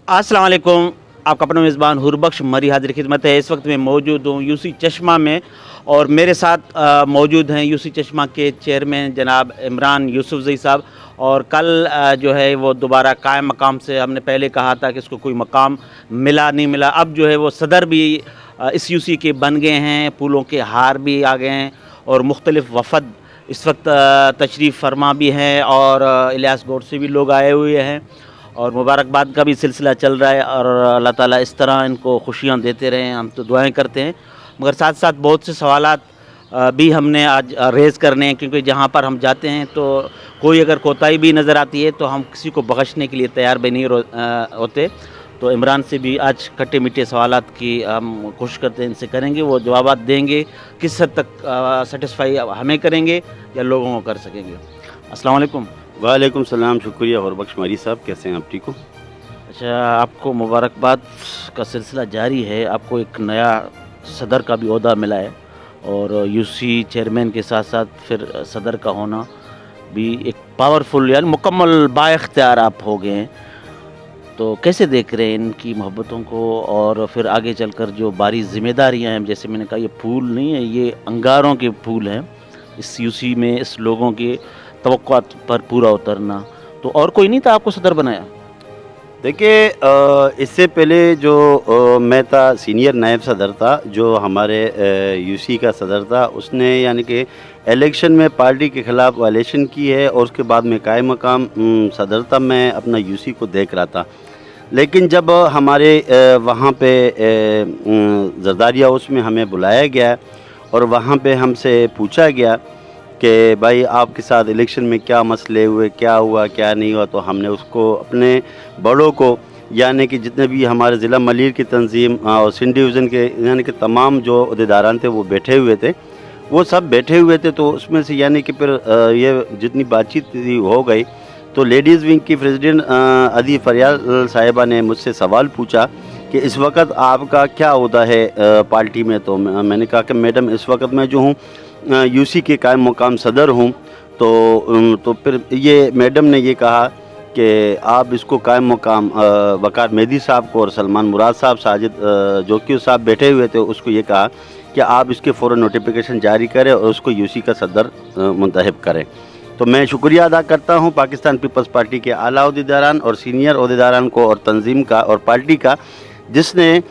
अस्सलाम वालेकुम। आपका अपना मेज़बान हुरबख्श मरी हाजिर खिदमत है। इस वक्त मैं मौजूद हूँ यूसी चश्मा में और मेरे साथ मौजूद हैं यूसी चश्मा के चेयरमैन जनाब इमरान यूसुफजई साहब। और कल जो है वो दोबारा कायम मकाम से, हमने पहले कहा था कि इसको कोई मकाम मिला नहीं मिला, अब जो है वो सदर भी इस यूसी के बन गए हैं, फूलों के हार भी आ गए हैं और मुख्तलिफ़ वफ़द इस वक्त तशरीफ़ फरमा भी हैं और इलियास गौर से भी लोग आए हुए हैं और मुबारकबाद का भी सिलसिला चल रहा है। और अल्लाह ताला इस तरह इनको खुशियाँ देते रहें, हम तो दुआएं करते हैं। मगर साथ साथ बहुत से सवालात भी हमने आज रेज़ करने हैं, क्योंकि जहाँ पर हम जाते हैं तो कोई अगर कोताही भी नज़र आती है तो हम किसी को बख्शने के लिए तैयार भी नहीं होते। तो इमरान से भी आज खट्टे मीठे सवालात की हम कोशिश करते हैं, इनसे करेंगे, वो जवाबात देंगे, किस हद तक सेटिस्फाई हमें करेंगे या लोगों को कर सकेंगे। अस्सलाम वालेकुम। वालेकुम सलाम, शुक्रिया हुरबख्श मरी साहब, कैसे हैं आप? ठीक हो? अच्छा, आपको मुबारकबाद का सिलसिला जारी है। आपको एक नया सदर का भी ओहदा मिला है और यूसी चेयरमैन के साथ साथ फिर सदर का होना भी एक पावरफुल, यानी मुकम्मल बाइख्तियार आप हो गए हैं। तो कैसे देख रहे हैं इनकी मोहब्बतों को और फिर आगे चलकर जो बारी जिम्मेदारियां हैं? जैसे मैंने कहा, ये फूल नहीं है, ये अंगारों के फूल हैं इस यूसी में, इस लोगों के तवक्कुआत पर पूरा उतरना। तो और कोई नहीं था आपको सदर बनाया? देखिए, इससे पहले जो मैं था सीनियर नायब सदर था, जो हमारे यूसी का सदर था, उसने यानी कि इलेक्शन में पार्टी के ख़िलाफ़ वायलेशन की है और उसके बाद में कायम मकाम सदर था, मैं अपना यूसी को देख रहा था। लेकिन जब हमारे वहाँ पे जरदारिया हाउस में हमें बुलाया गया और वहाँ पे हमसे पूछा गया कि भाई आपके साथ इलेक्शन में क्या मसले हुए, क्या हुआ क्या नहीं हुआ, तो हमने उसको अपने बड़ों को, यानी कि जितने भी हमारे ज़िला मलीर की तंजीम और सिंध डिवीज़न के यानी कि तमाम जो अहदेदारान थे वो बैठे हुए थे, वो सब बैठे हुए थे। तो उसमें से यानी कि फिर ये जितनी बातचीत हो गई तो लेडीज़ विंग की प्रेसिडेंट अदी फरियाल साहिबा ने मुझसे सवाल पूछा कि इस वक्त आपका क्या ओहदा है पार्टी में। तो मैंने कहा कि मैडम, इस वक्त मैं जो हूँ यूसी के कायम मुकाम सदर हूँ। तो फिर ये मैडम ने ये कहा कि आप इसको कायम मुकाम वकार मेहदी साहब को और सलमान मुराद साहब, साजिद जोकियो साहब बैठे हुए थे, उसको ये कहा कि आप इसके फ़ौरन नोटिफिकेशन जारी करें और उसको यूसी का सदर मुंतखब करें। तो मैं शुक्रिया अदा करता हूँ पाकिस्तान पीपल्स पार्टी के आला अहदेदारान और सीनियर अहदेदारान को और तंजीम का और पार्टी का, जिसने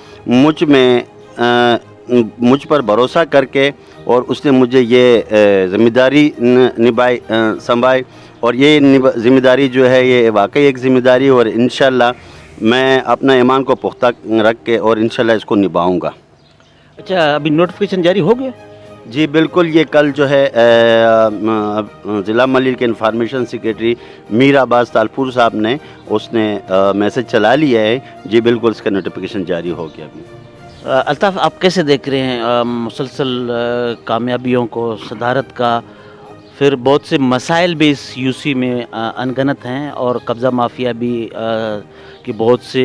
मुझ पर भरोसा करके और उसने मुझे ये ज़िम्मेदारी निभाई, संभाई। और ये ज़िम्मेदारी जो है ये वाकई एक ज़िम्मेदारी, और इंशाल्लाह मैं अपना ईमान को पुख्ता रख के और इंशाल्लाह इसको निभाऊंगा। अच्छा, अभी नोटिफिकेशन जारी हो गया? जी बिल्कुल, ये कल जो है ज़िला मलीर के इंफॉर्मेशन सेक्रेटरी मीर अब्बास तालपुर साहब ने उसने मैसेज चला लिया है। जी बिल्कुल, इसका नोटिफिकेशन जारी हो गया अभी। अल्ताफ़, आप कैसे देख रहे हैं मुसलसल कामयाबियों को, सदारत का? फिर बहुत से मसाइल भी इस यूसी में अनगनत हैं और कब्ज़ा माफिया भी कि बहुत से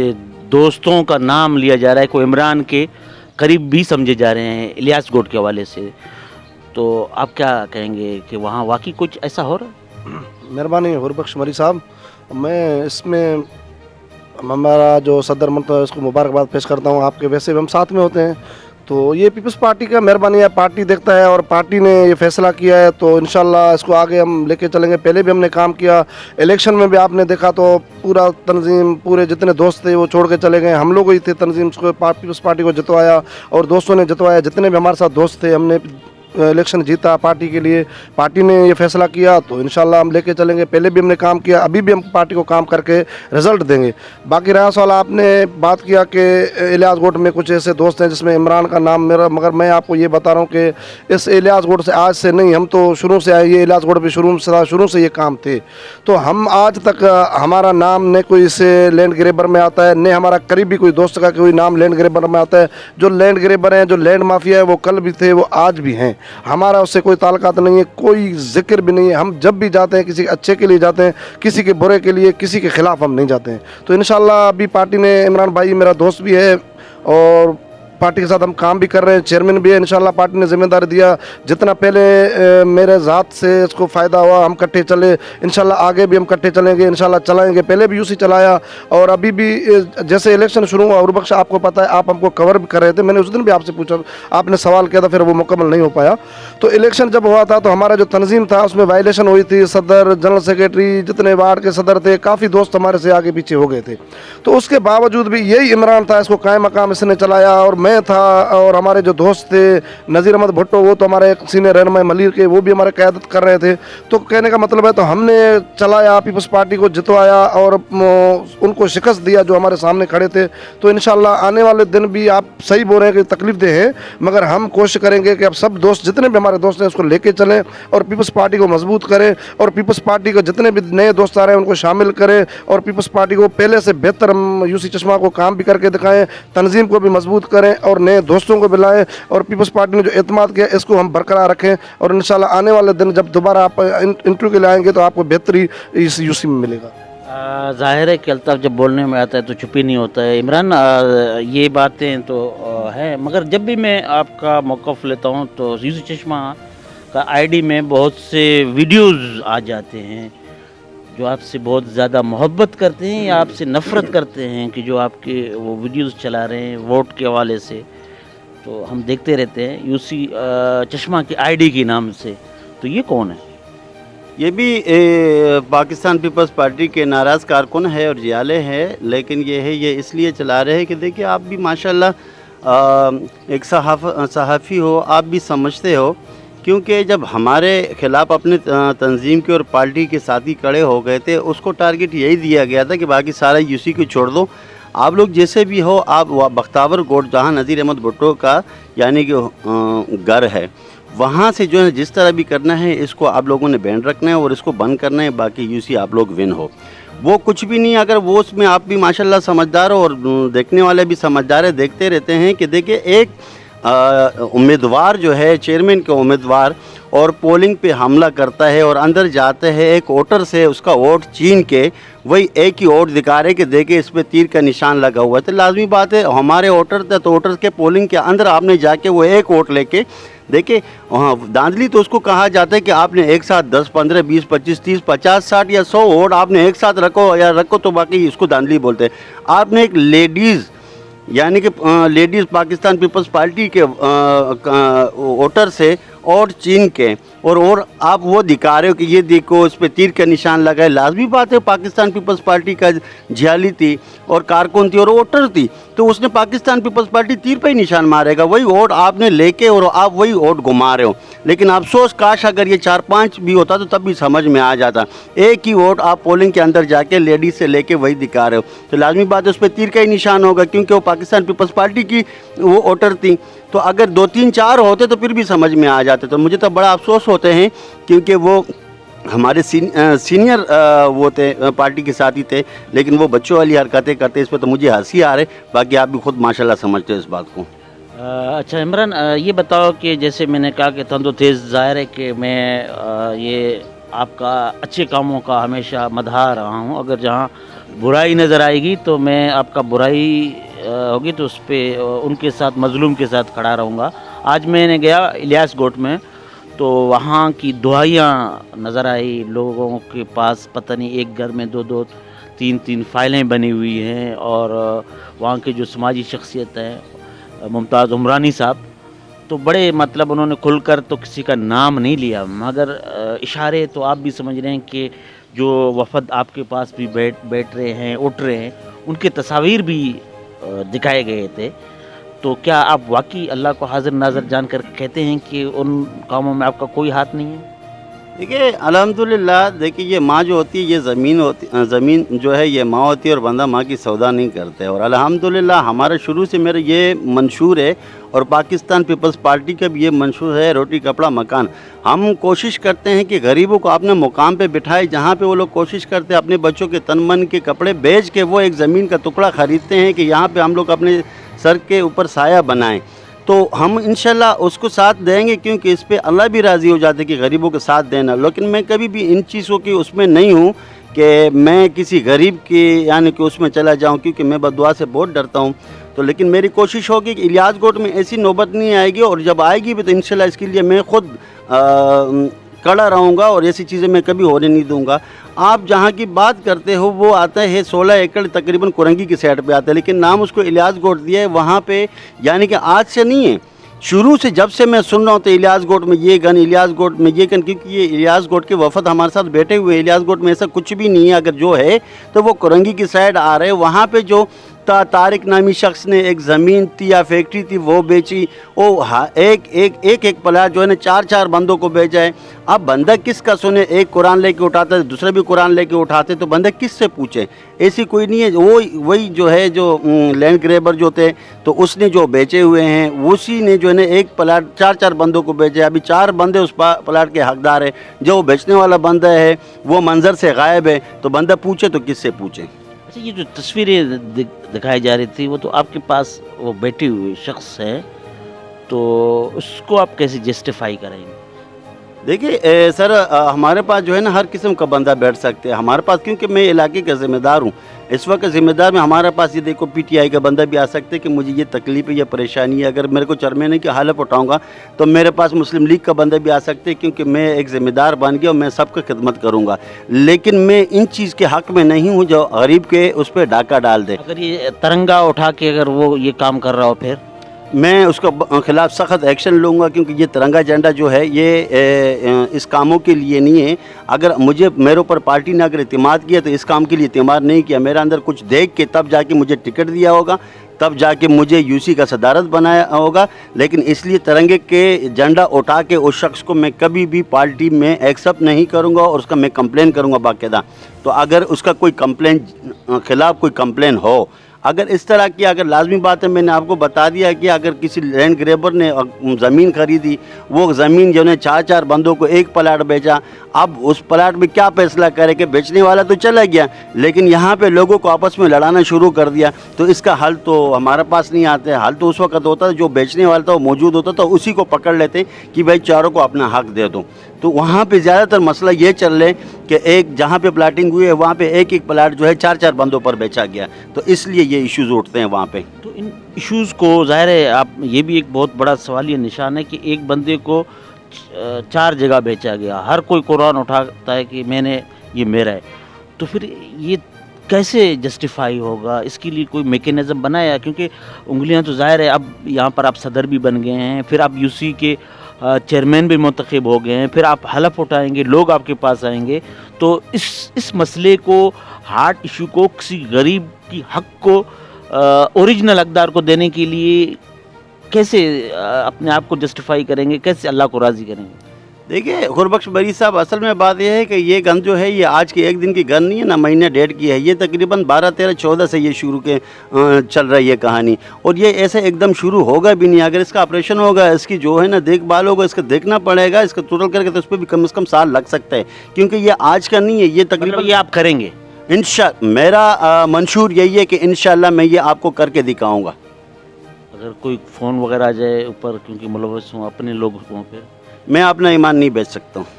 दोस्तों का नाम लिया जा रहा है, कोई इमरान के करीब भी समझे जा रहे हैं इलियास गौर के हवाले से। तो आप क्या कहेंगे कि वहाँ वाकई कुछ ऐसा हो रहा है? मेहरबानी हुरबख्श मरी साहब, मैं इसमें हमारा जो सदर मंतखब है उसको मुबारकबाद पेश करता हूँ। आपके वैसे भी हम साथ में होते हैं, तो ये पीपल्स पार्टी का मेहरबानी है, पार्टी देखता है और पार्टी ने ये फैसला किया है, तो इंशाल्लाह इसको आगे हम लेके चलेंगे। पहले भी हमने काम किया, इलेक्शन में भी आपने देखा तो पूरा तंजीम, पूरे जितने दोस्त थे वो छोड़ के चले गए, हम लोग ही थे तंजीम को, पीपल्स पार्टी को जितवाया और दोस्तों ने जितवाया, जितने भी हमारे साथ दोस्त थे हमने इलेक्शन जीता पार्टी के लिए। पार्टी ने ये फैसला किया तो इंशाल्लाह हम लेके चलेंगे। पहले भी हमने काम किया, अभी भी हम पार्टी को काम करके रिजल्ट देंगे। बाकी रहा सवाल, आपने बात किया कि इलियास गौर में कुछ ऐसे दोस्त हैं जिसमें इमरान का नाम मेरा, मगर मैं आपको ये बता रहा हूँ कि इस इलियास गौर से आज से नहीं, हम तो शुरू से आए, ये इलियास गौर भी शुरू से ये काम थे। तो हम आज तक हमारा नाम न कोई इसे लैंड ग्रेबर में आता है, न हमारा करीबी कोई दोस्त का कोई नाम लैंड ग्रेबर में आता है। जो लैंड ग्रेबर हैं, जो लैंड माफिया है, वो कल भी थे, वो आज भी हैं। हमारा उससे कोई ताल्लुकात नहीं है, कोई जिक्र भी नहीं है। हम जब भी जाते हैं किसी के अच्छे के लिए जाते हैं, किसी के बुरे के लिए, किसी के ख़िलाफ़ हम नहीं जाते हैं। तो इंशाल्लाह अभी पार्टी ने, इमरान भाई मेरा दोस्त भी है और पार्टी के साथ हम काम भी कर रहे हैं, चेयरमैन भी है, इंशाल्लाह पार्टी ने जिम्मेदारी दिया, जितना पहले मेरे ज़ात से इसको फ़ायदा हुआ हम इकट्ठे चले, इंशाल्लाह आगे भी हम इकट्ठे चलेंगे, इंशाल्लाह चलाएंगे। पहले भी यूसी चलाया और अभी भी जैसे इलेक्शन शुरू हुआ, और बख्श आपको पता है, आप हमको कवर भी कर रहे थे, मैंने उस दिन भी आपसे पूछा, आपने सवाल किया था, फिर वो मुकम्मल नहीं हो पाया। तो इलेक्शन जब हुआ था तो हमारा जो तंजीम था उसमें वायलेशन हुई थी, सदर, जनरल सेक्रेटरी, जितने वार्ड के सदर थे, काफ़ी दोस्त हमारे से आगे पीछे हो गए थे। तो उसके बावजूद भी यही इमरान था, इसको कायम मकाम इसने चलाया, और मैं था और हमारे जो दोस्त थे नज़ीर अहमद भुट्टो, वो तो हमारे एक सीनियर रहनुमा मलीर के, वो भी हमारे क़यादत कर रहे थे। तो कहने का मतलब है, तो हमने चलाया, पीपल्स पार्टी को जितवाया और उनको शिकस्त दिया जो हमारे सामने खड़े थे। तो इंशाल्लाह आने वाले दिन भी, आप सही बोल रहे हैं कि तकलीफ दे हैं, मगर हम कोशिश करेंगे कि अब सब दोस्त, जितने भी हमारे दोस्त हैं, उसको लेके चलें और पीपल्स पार्टी को मजबूत करें, और पीपल्स पार्टी के जितने भी नए दोस्त आ रहे हैं उनको शामिल करें, और पीपल्स पार्टी को पहले से बेहतर हम यूसी चश्मा को काम भी करके दिखाएं, तंजीम को भी मजबूत करें और नए दोस्तों को बुलाएं, और पीपल्स पार्टी ने जो एतमाद किया इसको हम बरकरार रखें, और इंशाल्लाह आने वाले दिन जब दोबारा आप इंटरव्यू के लिए आएंगे तो आपको बेहतरी इस यूसी में मिलेगा। ज़ाहिर है कि अल्ताफ़ जब बोलने में आता है तो चुप ही नहीं होता है। इमरान, ये बातें तो हैं, मगर जब भी मैं आपका मौक़िफ़ लेता हूँ तो यूसी चश्मा का आईडी में बहुत से वीडियोज़ आ जाते हैं जो आपसे बहुत ज़्यादा मोहब्बत करते हैं या आपसे नफ़रत करते हैं, कि जो आपके वो वीडियोज़ चला रहे हैं वोट के हवाले से, तो हम देखते रहते हैं यूसी चश्मा की आईडी के नाम से। तो ये कौन है? ये भी पाकिस्तान पीपल्स पार्टी के नाराज़ कारकुन है और जियाले है, लेकिन ये इसलिए चला रहे हैं कि देखिए, आप भी माशाल्लाह एक सहाफ़ी हो, आप भी समझते हो, क्योंकि जब हमारे ख़िलाफ़ अपने तंजीम के और पार्टी के साथी खड़े हो गए थे, उसको टारगेट यही दिया गया था कि बाकी सारा यूसी को छोड़ दो, आप लोग जैसे भी हो, आप बख्तावर कोट जहाँ नज़ीर अहमद भुट्टो का यानी कि घर है, वहाँ से जो है जिस तरह भी करना है, इसको आप लोगों ने बैन रखना है और इसको बंद करना है, बाकी यूसी आप लोग विन हो। वो कुछ भी नहीं, अगर वो उसमें आप भी माशाल्लाह समझदार हो और देखने वाले भी समझदार है, देखते रहते हैं कि देखिए एक उम्मीदवार जो है, चेयरमैन के उम्मीदवार, और पोलिंग पे हमला करता है और अंदर जाते हैं, एक वोटर से उसका वोट छीन के वही एक ही वोट दिखा रहे कि देखिए इस पर तीर का निशान लगा हुआ है। तो लाजमी बात है, हमारे वोटर थे तो वोटर के पोलिंग के अंदर आपने जाके वो एक वोट लेके देखिए, वहाँ धांधली तो उसको कहा जाता है कि आपने एक साथ 10, 15, 20, 25, 30, 50, 60 या 100 वोट आपने एक साथ रखो तो बाकी इसको धांधली बोलते हैं। आपने एक लेडीज़ यानी कि लेडीज़ पाकिस्तान पीपल्स पार्टी के वोटर से और चीन के और आप वो दिखा रहे हो कि ये देखो इस पर तीर का निशान लगा है। लाजमी बात है, पाकिस्तान पीपल्स पार्टी का जियाली थी और कारकुन थी और वोटर थी, तो उसने पाकिस्तान पीपल्स पार्टी तीर पे ही निशान मारेगा। वही वोट आपने लेके और आप वही वोट घुमा रहे हो। लेकिन अफसोस, काश अगर ये 4-5 भी होता तो तब भी समझ में आ जाता। एक ही वोट आप पोलिंग के अंदर जाके लेडीज से लेके वही दिखा रहे हो, तो लाजमी बात है उस पर तीर का ही निशान होगा, क्योंकि वो पाकिस्तान पीपल्स पार्टी की वो वोटर थी। तो अगर 2, 3, 4 होते तो फिर भी समझ में आ जाते। तो मुझे तो बड़ा अफसोस होते हैं, क्योंकि वो हमारे सीनियर वो थे, पार्टी के साथी थे, लेकिन वो बच्चों वाली हरकतें करते। इस पर तो मुझे हंसी आ रही, बाकी आप भी खुद माशाल्लाह समझते हो इस बात को। अच्छा इमरान, ये बताओ कि जैसे मैंने कहा कि तंदो तेज़, ज़ाहिर है कि मैं ये आपका अच्छे कामों का हमेशा मदहा रहा हूँ। अगर जहाँ बुराई नज़र आएगी तो मैं आपका बुराई होगी तो उस पर उनके साथ, मजलूम के साथ खड़ा रहूँगा। आज मैंने गया इलियास गोट में, तो वहाँ की दुआइयाँ नज़र आई। लोगों के पास पता नहीं एक घर में 2-2, 3-3 फाइलें बनी हुई हैं, और वहाँ के जो समाजी शख्सियत हैं मुमताज़ उमरानी साहब, तो बड़े मतलब उन्होंने खुलकर तो किसी का नाम नहीं लिया, मगर इशारे तो आप भी समझ रहे हैं कि जो वफद आपके पास भी बैठ रहे हैं, उठ रहे हैं, उनके तस्वीर भी दिखाए गए थे। तो क्या आप वाकई अल्लाह को हाजिर नाज़र जानकर कहते हैं कि उन कामों में आपका कोई हाथ नहीं है? देखिए अल्हम्दुलिल्लाह, देखिए ये माँ जो होती है, ये ज़मीन जो है ये माँ होती है, और बंदा माँ की सौदा नहीं करते। और अल्हम्दुलिल्लाह हमारा शुरू से मेरा ये मंशूर है, और पाकिस्तान पीपल्स पार्टी का भी ये मंशूर है, रोटी कपड़ा मकान। हम कोशिश करते हैं कि गरीबों को अपने मुकाम पे बिठाए, जहाँ पे वो लोग कोशिश करते हैं अपने बच्चों के तन मन के कपड़े बेच के वो एक ज़मीन का टुकड़ा ख़रीदते हैं कि यहाँ पे हम लोग अपने सर के ऊपर साया बनाएं। तो हम इंशाल्लाह उसको साथ देंगे, क्योंकि इस पे अल्लाह भी राज़ी हो जाते कि गरीबों के साथ देना। लेकिन मैं कभी भी इन चीज़ों की उसमें नहीं हूँ کہ میں کسی غریب کی یعنی کہ اس میں چلا جاؤں، کیونکہ میں بددعا سے بہت ڈرتا ہوں. تو لیکن میری کوشش ہوگی کہ الیاس گوٹ میں ایسی نوبت نہیں آئے گی، اور جب آئے گی بھی تو انشاءاللہ اس کے لیے میں خود کڑا رہوں گا، اور ایسی چیزیں میں کبھی ہونے نہیں دوں گا. آپ جہاں کی بات کرتے ہو وہ آتا ہے 16 ایکڑ تقریباً کرنگی کی سائڈ پہ آتا ہے، لیکن نام اس کو الیاس گوٹ دیا ہے. وہاں پہ یعنی کہ آج سے نہیں ہے، شروع سے جب سے میں سن رہا ہوں تو الیاس گوٹ میں یہ گن، الیاس گوٹ میں یہ گن، کیونکہ یہ الیاس گوٹ کے وفد ہمارے ساتھ بیٹھے ہوئے ہیں. الیاس گوٹ میں ایسا کچھ بھی نہیں ہے، اگر جو ہے تو وہ کرنگی کی سائڈ آ رہے ہیں. وہاں پہ جو طارق نامی شخص نے ایک زمین تھی یا فیکٹری تھی وہ بیچی، وہ ایک پلاٹ جو ہے نا 4 بندوں کو بیچا ہے. اب بندہ کس کا سنے؟ ایک قرآن لے کے اٹھاتا ہے، دوسرا بھی قرآن لے کے اٹھاتے، تو بندہ کس سے پوچھے؟ ایسی کوئی نہیں ہے. وہی جو ہے جو لینڈ گریبر جو تھے تو اس نے جو بیچے ہوئے ہیں، اسی نے جو ہے نا ایک پلاٹ 4 بندوں کو بیچے. ابھی 4 بندے اس پلاٹ کے حقدار ہیں. جو بیچنے والا بندہ ہے وہ منظر سے غائب ہے، تو بندہ پوچھے تو کس سے پوچھے؟ اچھا، یہ جو تصویریں دکھائی جا رہی تھی وہ تو آپ کے پاس وہ بیٹھے ہوئے شخص ہے، تو اس کو آپ کیسے جسٹیفائی کریں گے؟ دیکھیے سر، ہمارے پاس جو ہے نا ہر قسم کا بندہ بیٹھ سکتے ہیں ہمارے پاس، کیونکہ میں علاقے کا ذمہ دار ہوں. اس وقت ذمہ دار میں ہمارے پاس یہ دیکھو پی ٹی آئی کا بندہ بھی آ سکتے کہ مجھے یہ تکلیف ہے، یہ پریشانی ہے. اگر میرے کو چرمینے کی حالت اٹھاؤں گا تو میرے پاس مسلم لیگ کا بندہ بھی آ سکتے، کیونکہ میں ایک ذمہ دار بن گیا اور میں سب کا خدمت کروں گا. لیکن میں ان چیز کے حق میں نہیں ہوں جو غریب کے اس پہ ڈاکہ ڈال دے. اگر یہ ترنگا اٹھا کے اگر وہ یہ کام کر رہا ہو پھر میں اس کے خلاف سخت ایکشن لوں گا، کیونکہ یہ ترنگا جھنڈا جو ہے یہ اس کاموں کے لیے نہیں ہے. اگر میرے اوپر پارٹی نے اگر اعتماد کیا تو اس کام کے لیے اعتماد نہیں کیا. میرے اندر کچھ دیکھ کے تب جا کے مجھے ٹکٹ دیا ہوگا، تب جا کے مجھے یو سی کا صدارت بنایا ہوگا. لیکن اس لیے ترنگے کے جھنڈا اٹھا کے اس شخص کو میں کبھی بھی پارٹی میں ایکسیپٹ نہیں کروں گا، اور اس کا میں کمپلین کروں گا باقاعدہ. تو اگر اس کا کوئی خلاف کوئی کمپلین ہو، اگر اس طرح کی اگر لازمی بات ہے، میں نے آپ کو بتا دیا کہ اگر کسی لینڈ گریبر نے زمین خریدی، وہ زمین جو ہے 4 بندوں کو ایک پلاٹ بیچا، اب اس پلاٹ میں کیا فیصلہ کرے کہ بیچنے والا تو چلا گیا، لیکن یہاں پہ لوگوں کو آپس میں لڑانا شروع کر دیا. تو اس کا حل تو ہمارے پاس نہیں آتا ہے. حل تو اس وقت ہوتا ہے جو بیچنے والا تھا وہ موجود ہوتا تھا، اسی کو پکڑ لیتے کہ بھائی چاروں کو اپنا حق دے دو. تو وہاں پہ زیادہ تر مسئلہ یہ چل رہے کہ ایک جہاں پہ پلاٹنگ ہوئی ہے وہاں پہ ایک پلاٹ جو ہے 4 بندوں پر بیچا گیا. تو اس لیے یہ ایشوز اٹھتے ہیں وہاں پہ. تو ان ایشوز کو ظاہر ہے آپ یہ بھی ایک بہت بڑا سوالیہ نشان ہے کہ ایک بندے کو 4 جگہ بیچا گیا، ہر کوئی قرآن اٹھاتا ہے کہ میں نے یہ میرا ہے. تو پھر یہ کیسے جسٹیفائی ہوگا؟ اس کے لیے کوئی میکینزم بنایا؟ کیونکہ انگلیاں تو ظاہر ہے اب یہاں پر آپ صدر بھی بن گئے ہیں، پھر آپ یو سی کے چیئرمین بھی منتخب ہو گئے ہیں، پھر آپ حلف اٹھائیں گے، لوگ آپ کے پاس آئیں گے. تو اس مسئلے کو، ہارٹ ایشو کو، کسی غریب کی حق کو اوریجنل حقدار کو دینے کے لیے کیسے اپنے آپ کو جسٹیفائی کریں گے؟ کیسے اللہ کو راضی کریں گے؟ دیکھیے غربخش بری صاحب، اصل میں بات یہ ہے کہ یہ گن جو ہے یہ آج کے ایک دن کی گن نہیں ہے، نہ مہینے ڈیڑھ کی ہے. یہ تقریباً 12، 13، 14 سے یہ شروع کے چل رہی ہے کہانی، اور یہ ایسے ایک دم شروع ہوگا بھی نہیں. اگر اس کا آپریشن ہوگا، اس کی جو ہے نا دیکھ بھال ہوگا، اس کا دیکھنا پڑے گا، اس کا ٹوٹل کر کے تو اس پہ بھی کم از کم سال لگ سکتا ہے، کیونکہ یہ آج کا نہیں ہے. یہ تقریباً یہ آپ کریں گے میرا منشور یہی ہے کہ انشاءاللہ میں یہ آپ کو کر کے دکھاؤں گا. اگر کوئی فون وغیرہ آ جائے اوپر، کیونکہ ملوث ہوں اپنے لوگ ہوں، پھر میں اپنا ایمان نہیں بیچ سکتا ہوں.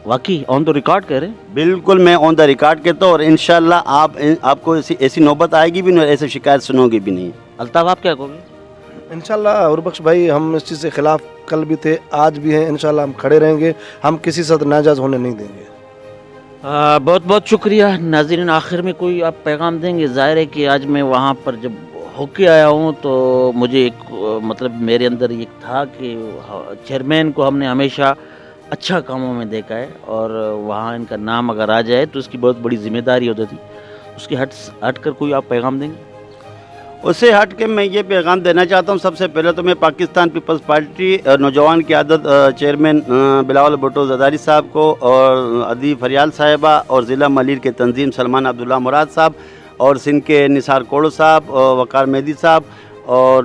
واقعی آن دا ریکارڈ کہہ رہے ہیں؟ بالکل میں آن دا ریکارڈ کہتا ہوں، اور انشاءاللہ آپ کو ایسی نوبت آئے گی بھی نہیں، اور ایسے شکایت سنو گے بھی نہیں. الطاف آپ کیا کہو گے؟ انشاءاللہ غربخش بھائی، ہم اس چیز کے خلاف کل بھی تھے، آج بھی ہیں، انشاءاللہ ہم کھڑے رہیں گے. ہم کسی سے ناجائز ہونے نہیں دیں گے. بہت بہت شکریہ. ناظرین، آخر میں کوئی آپ پیغام دیں گے؟ ظاہر ہے کہ آج میں وہاں پر جب ہو کے آیا ہوں تو مجھے ایک مطلب میرے اندر یہ تھا کہ چیئرمین کو ہم نے ہمیشہ اچھا کاموں میں دیکھا ہے، اور وہاں ان کا نام اگر آ جائے تو اس کی بہت بڑی ذمہ داری ہوتی تھی. اس کی ہٹ کر کوئی آپ پیغام دیں گے؟ اس سے ہٹ کے میں یہ پیغام دینا چاہتا ہوں. سب سے پہلے تو میں پاکستان پیپلز پارٹی نوجوان قیادت چیئرمین بلاول بھٹو زرداری صاحب کو، اور ادی فریال صاحبہ، اور ضلع ملیر کے تنظیم سلمان عبداللہ مراد صاحب، اور سندھ کے نثار کوڑو صاحب، وقار مہدی صاحب، اور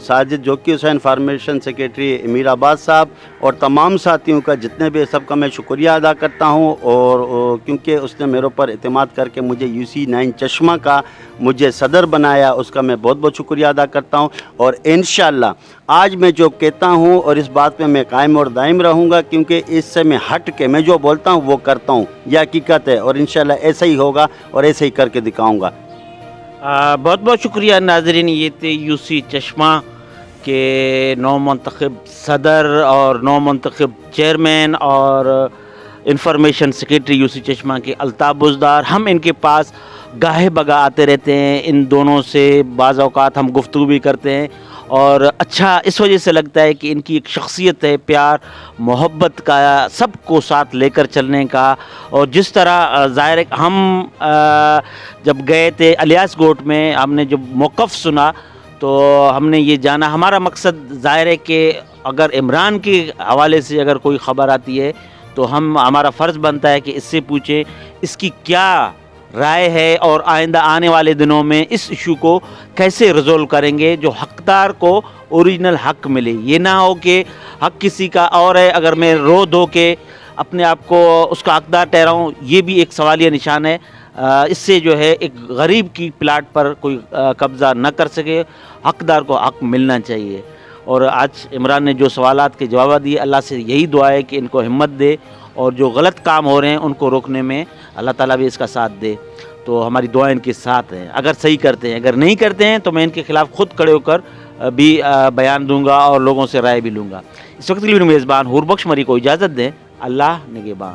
ساجد جوکی حسین فارمیشن سیکریٹری امیر آباد صاحب اور تمام ساتھیوں کا جتنے بھی سب کا میں شکریہ ادا کرتا ہوں، اور کیونکہ اس نے میرے اوپر اعتماد کر کے مجھے UC9 چشمہ کا مجھے صدر بنایا، اس کا میں بہت بہت شکریہ ادا کرتا ہوں۔ اور انشاءاللہ آج میں جو کہتا ہوں اور اس بات پہ میں قائم اور دائم رہوں گا، کیونکہ اس سے میں ہٹ کے میں جو بولتا ہوں وہ کرتا ہوں، یہ حقیقت ہے، اور انشاءاللہ ایسا ہی ہوگا اور ایسے ہی کر کے دکھاؤں گا۔ بہت بہت شکریہ ناظرین، یہ تھے UC چشمہ کے نو منتخب صدر اور نو منتخب چیئرمین اور انفارمیشن سیکریٹری UC چشمہ کے الطاف بزدار۔ ہم ان کے پاس گاہے بگا آتے رہتے ہیں، ان دونوں سے بعض اوقات ہم گفتگو بھی کرتے ہیں، اور اچھا اس وجہ سے لگتا ہے کہ ان کی ایک شخصیت ہے، پیار محبت کا، سب کو ساتھ لے کر چلنے کا۔ اور جس طرح ظاہر ہے ہم جب گئے تھے الیاس گوٹ میں، ہم نے جب موقف سنا تو ہم نے یہ جانا، ہمارا مقصد ظاہر ہے کہ اگر عمران کے حوالے سے اگر کوئی خبر آتی ہے تو ہمارا فرض بنتا ہے کہ اس سے پوچھیں اس کی کیا رائے ہے، اور آئندہ آنے والے دنوں میں اس ایشو کو کیسے ریزولو کریں گے جو حقدار کو اوریجنل حق ملے۔ یہ نہ ہو کہ حق کسی کا اور ہے، اگر میں رو دھو کے اپنے آپ کو اس کا حقدار ٹھہراؤں، یہ بھی ایک سوالیہ نشان ہے۔ اس سے جو ہے ایک غریب کی پلاٹ پر کوئی قبضہ نہ کر سکے، حقدار کو حق ملنا چاہیے۔ اور آج عمران نے جو سوالات کے جواب دیے، اللہ سے یہی دعا ہے کہ ان کو ہمت دے، اور جو غلط کام ہو رہے ہیں ان کو روکنے میں اللہ تعالیٰ بھی اس کا ساتھ دے۔ تو ہماری دعائیں ان کے ساتھ ہیں، اگر صحیح کرتے ہیں، اگر نہیں کرتے ہیں تو میں ان کے خلاف خود کھڑے ہو کر بھی بیان دوں گا اور لوگوں سے رائے بھی لوں گا۔ اس وقت کے لیے میرے میزبان حور بخش مری کو اجازت دیں، اللہ نگہبان۔